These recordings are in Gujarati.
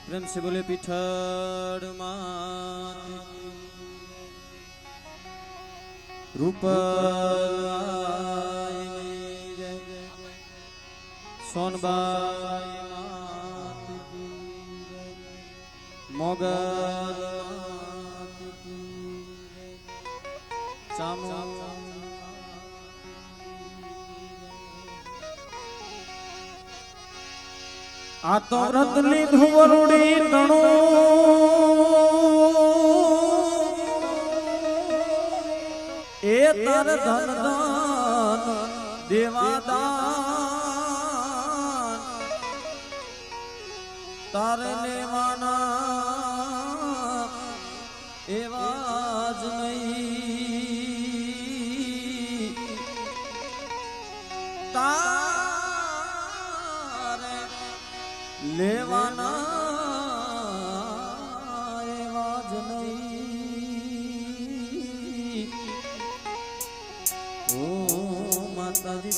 प्रेम से बोले पीठड़ रूप सोनबाई मोगल चामू आ तो व्रत लीधु वरुड़ी तणु ए तर धन दान देवादान तारे लेवाना एवाज नहीं तारे लेवाना एवाज नहीं ओ माता दी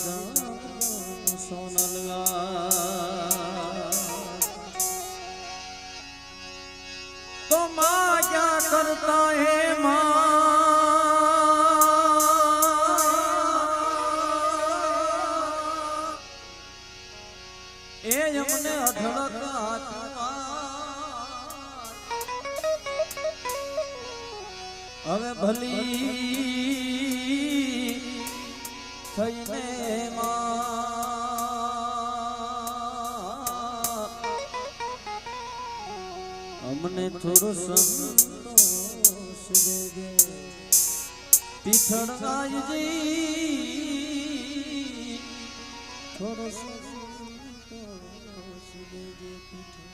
सोनलगा तो माँ क्या करता है माँ ए यमने अधड़क હવે ભલી થઈને અમને થોડો સંતોષ દેજે પીઠળ ગાયજી થોડો સંતોષ દેજે પીઠળ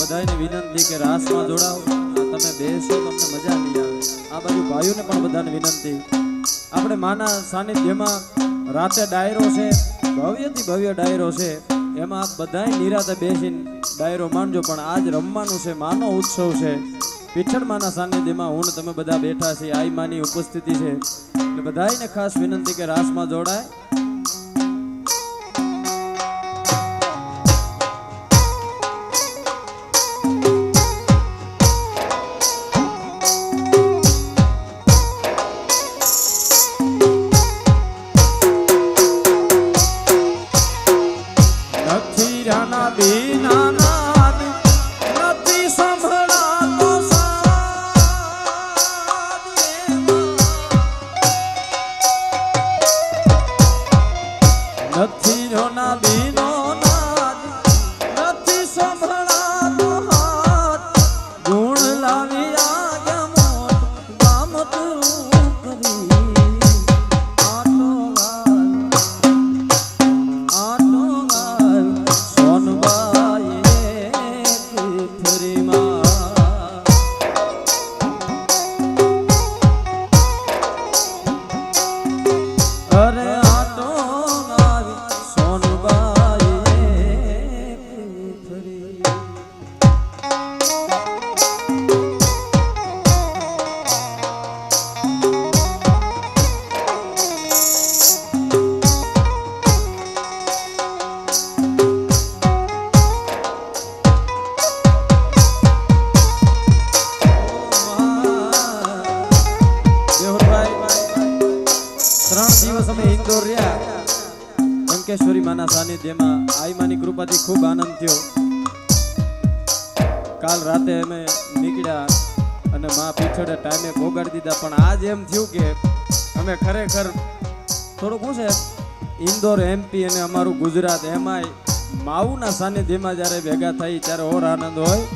બધાને વિનંતી કે રાસમાં જોડાઓ તમે બેસો તમને મજા નહીં આવે આ બાજુ ભાઈઓને પણ બધાને વિનંતી આપણે માના સાનિધ્યમાં રાતે ડાયરો છે ભવ્યથી ભવ્ય ડાયરો છે એમાં આપ બધાય નિરાતે બેસીને ડાયરો માનજો પણ આજ રમવાનું છે માનો ઉત્સવ છે પીઠળ માના સાનિધ્યમાં હું તમે બધા બેઠા છીએ આઈ માની ઉપસ્થિતિ છે એટલે બધાને ખાસ વિનંતી કે રાસમાં જોડાય માના સાનિધ્યમાં આઈ માની કૃપાથી ખૂબ આનંદ થયો. કાલ રાતે અમે નીકળ્યા અને મા પીછળે ટાઈમે પોગાડી દીધા, પણ આજ એમ થયું કે અમે ખરેખર થોડુંક શું છે ઇન્દોર એમપી અને અમારું ગુજરાત એમાંય માવુના સાનિધ્યમાં જ્યારે ભેગા થઈ ત્યારે ઓર આનંદ હોય.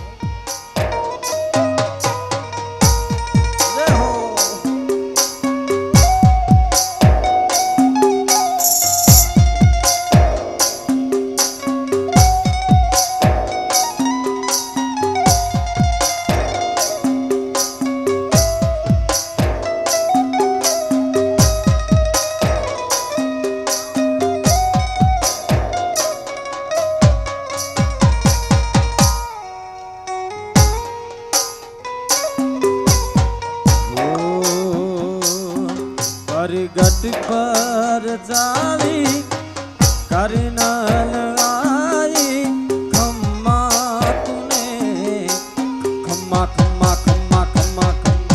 गट पर जाली करनल आई खम्मा तूने खम्मा खम्मा खम्मा खम्मा खम्मा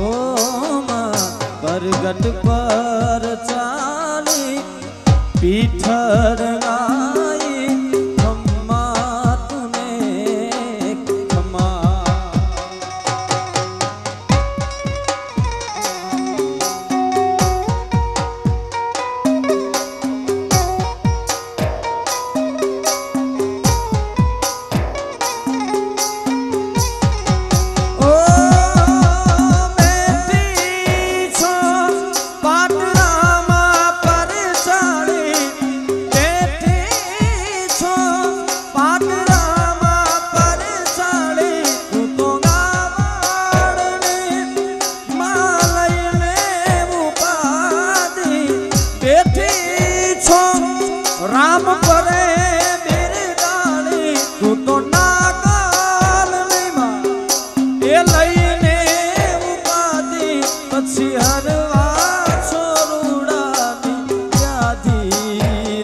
ओ बरगट पर चाली पीठर राम परे मेरे डाली तू तो नागाल नीमा ए लईने उपाधी पछी हरवा छोरुडानी यादी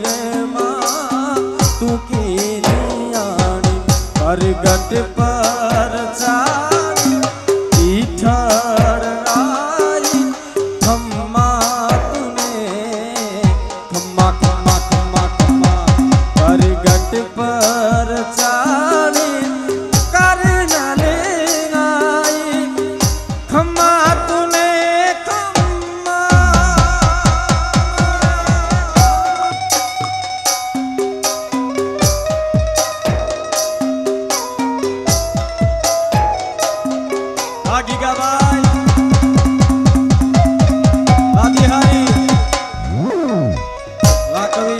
रे मां तू कीनी आनी परगट पर चाली पीठर आई खम्मा तूने खम्मा परगट पर चाली करनले आई खम्मा तूने खम्मा गीगाबाई आदि हरी कवि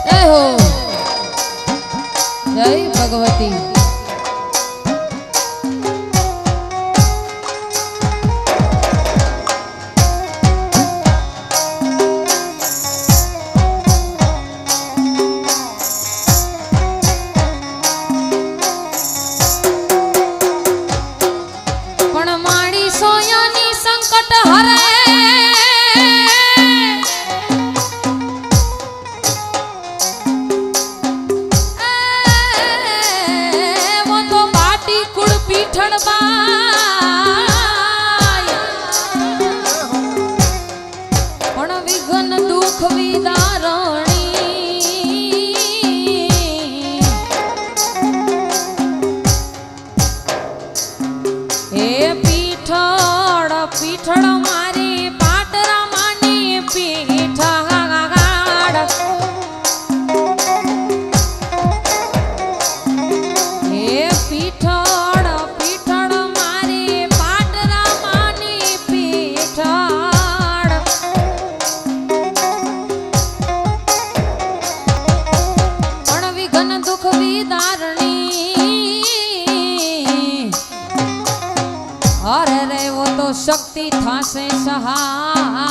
जय हो जय भगवती पण माड़ी सोयानी संकट हरे पण विघन दुख विदारणी हे पीठड़ पीठड़ मा શક્તિ થાશે સહાય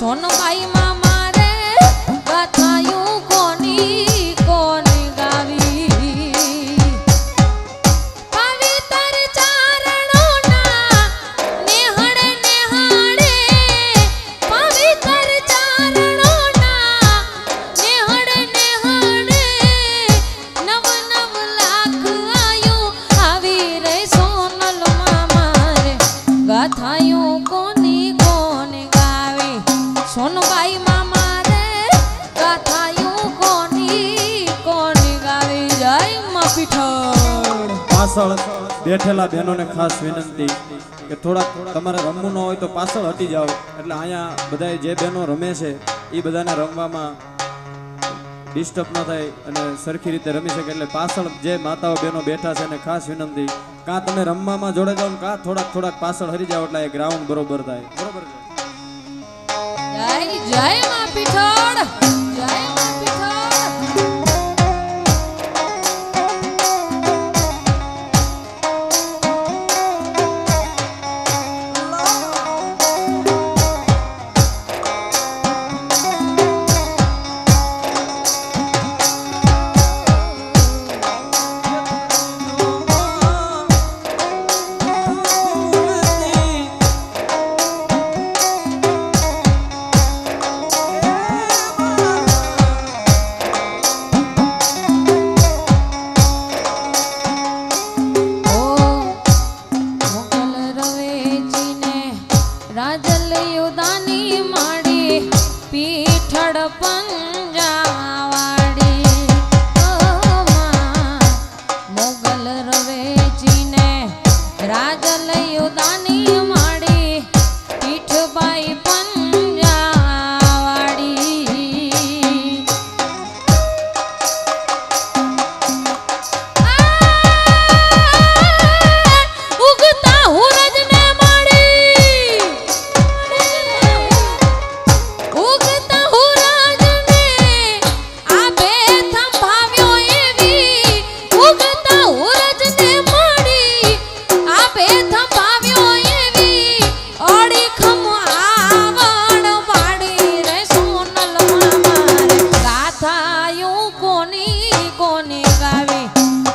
સોનબાઈ માં મારે ગાથાયું કોની કોની ગાવી પવિત્ર ચારણોના નેહડે નેહાડે પવિત્ર ચારણોના નેહડે નેહાડે નવ નવ લાખ આયુ આવી રે સોનલ માં મારે ગાથાયું કોની કોની સોનબાઈ માં મારે ગાથાયું કોની કોની ગાવી જય માં પીઠળ પાછળ બેઠેલા બહેનોને ખાસ વિનંતી કે થોડાક તમારે રમવું ન હોય તો પાછળ હટી જાઓ એટલે અહીંયા બધા જે બહેનો રમે છે એ બધાને રમવામાં ડિસ્ટર્બ ન થાય અને સરખી રીતે રમી શકે એટલે પાછળ જે માતાઓ બહેનો બેઠા છે એને ખાસ વિનંતી કાં તમે રમવામાં જોડે જાઓ કાં થોડાક પાછળ હરી જાઓ એટલે એ ગ્રાઉન્ડ બરોબર થાય બરોબર છે જય જય માં પીઠળ જય માં પીઠળ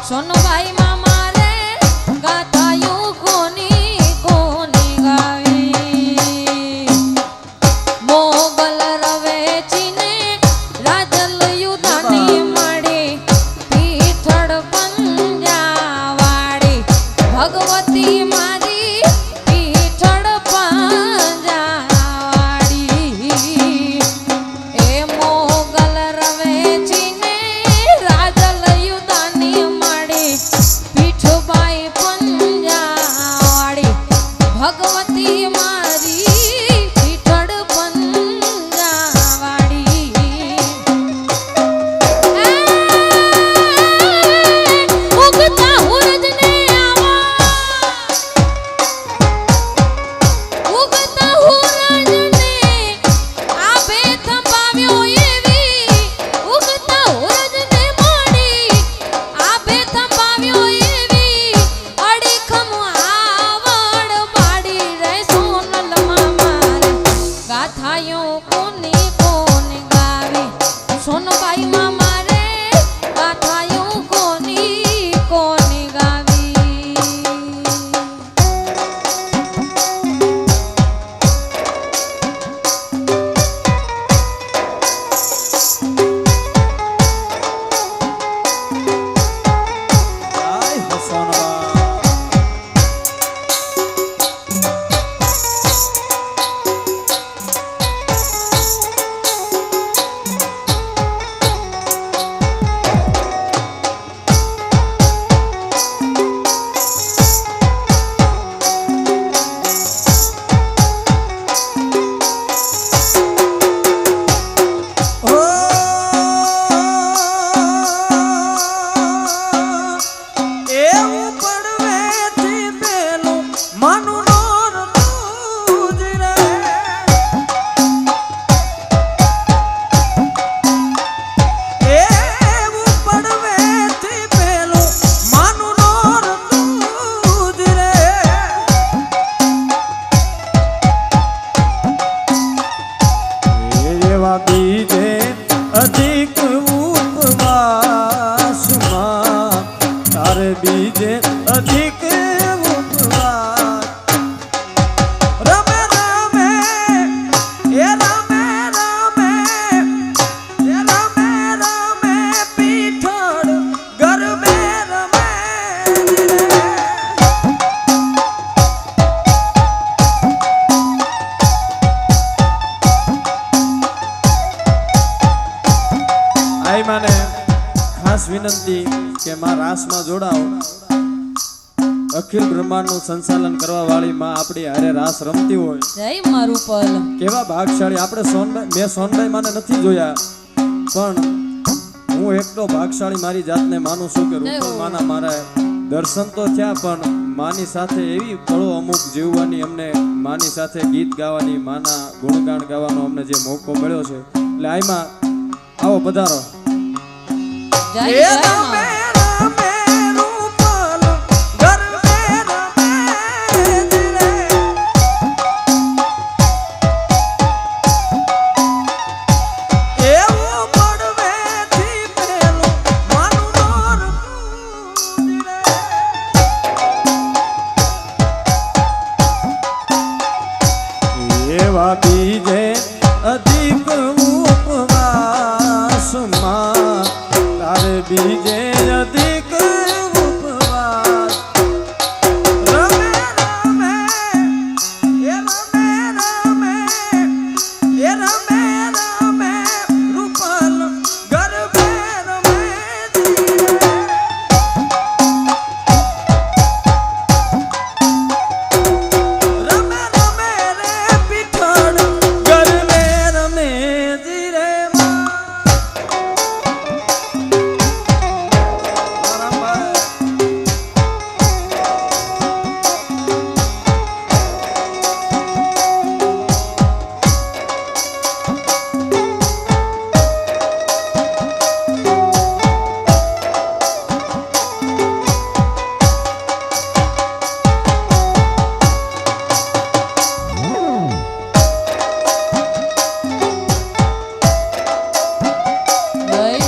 સોનબાઈ માં મારે ગાથાયું કોની કોની ગાવી મોગલ રવેચીને રાજલ યુધાની મળી પીઠળ પંજાવાડી ભગવતી મારી પીઠળ પંજાવાડી એ મોગલ રવેચીને રાજલ યુધાની પીઠબાઈ પંજાવાડી ભગવતી મારી પીઠળ પંજાવાડી ઉગતા હુરજને આવા તારે બીજે અધિક ઉપવાસ રમે રમે એ રમે રમે એ રમે રમે પીઠળ ગરબે રમે આઈ માને ખાસ વિનંતી કે માં રાસમાં જોડાઓ. અખિલ બ્રહ્માંડનું સંચાલન કરવા વાળી માં આપણી હારે રાસ રમતી હોય. જય માં રૂપલ. કેવા ભાગશાળી આપણે સોનભાઈ, મેં સોનભાઈ માને નથી જોયા પણ હું એટલો ભાગશાળી મારી જાતને માનું છું કે રૂપલ માના મારા દર્શન તો થયા પણ માની સાથે એવી પળો અમુક જીવવાની, અમને માની સાથે ગીત ગાવાની, માના ગુણગાન ગાવાનો અમને જે મોકો મળ્યો છે એટલે આઈમાં આવો પધારો. જય જય માં. બીજે અધિક ઉપવાસમાં તારે બીજે અધિક ઉપવાસ રમે રમે એ રમે રમે એ રમે રમે રૂપલ ગરબે રમે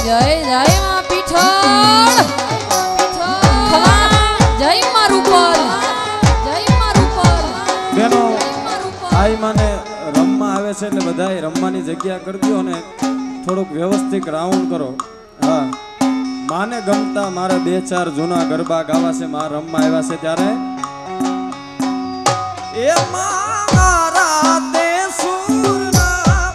જય જય માં પીઠળ. જય માં રૂપલ. જય માં રૂપલ. બેનો જય માં રૂપલ. આઈ માને રમવા આવે છે એટલે બધાએ રમવાની જગ્યા કરી દો અને થોડુંક વ્યવસ્થિત રાઉન્ડ કરો. હા, માને ગમતા મારે 2-4 જૂના ગરબા ગાવા છે, માં રમવા આવ્યા છે ત્યારે એ મારા તે સુરના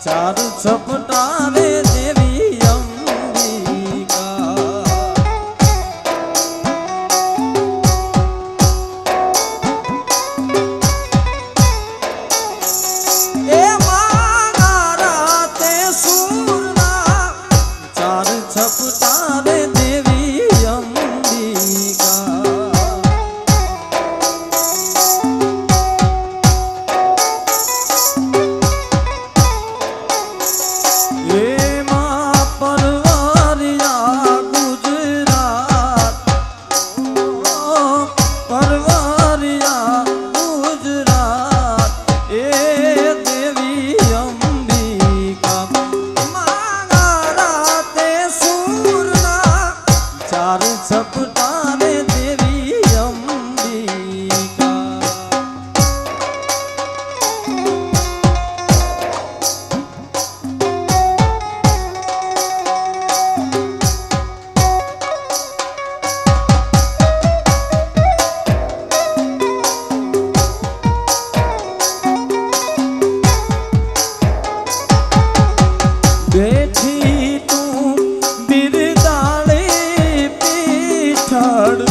ચાર છપટારે દેવી અંબિકા એ મારા તે સુરના ચાર છપટારે દેવી અંબિકા છપટારે દેવી અંબિકા બેઠી તું બિરદાળે પીઠળ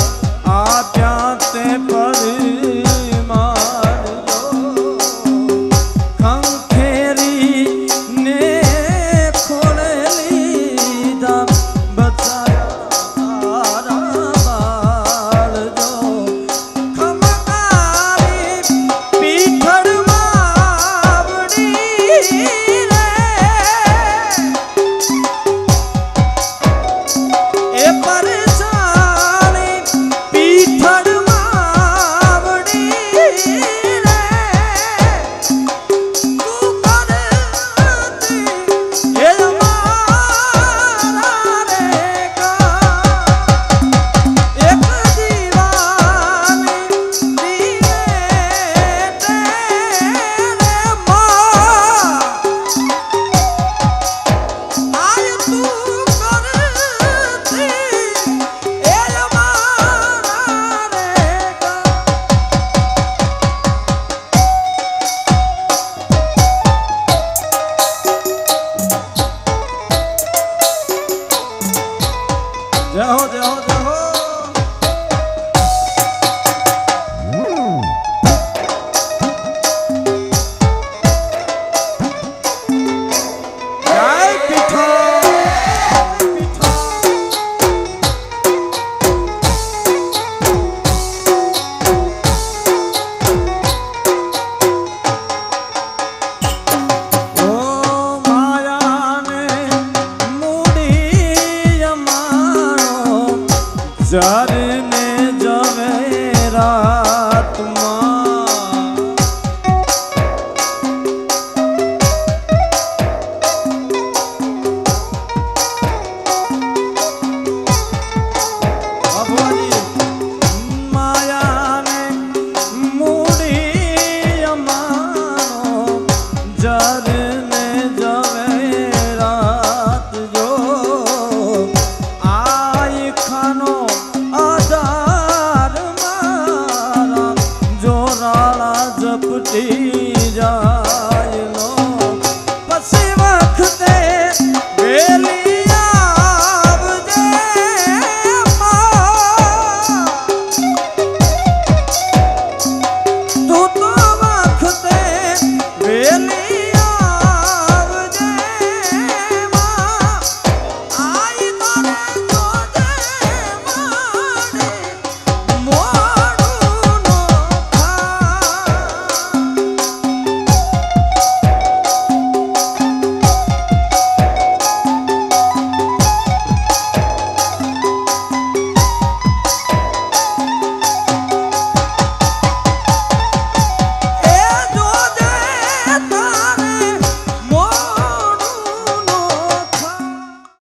હરને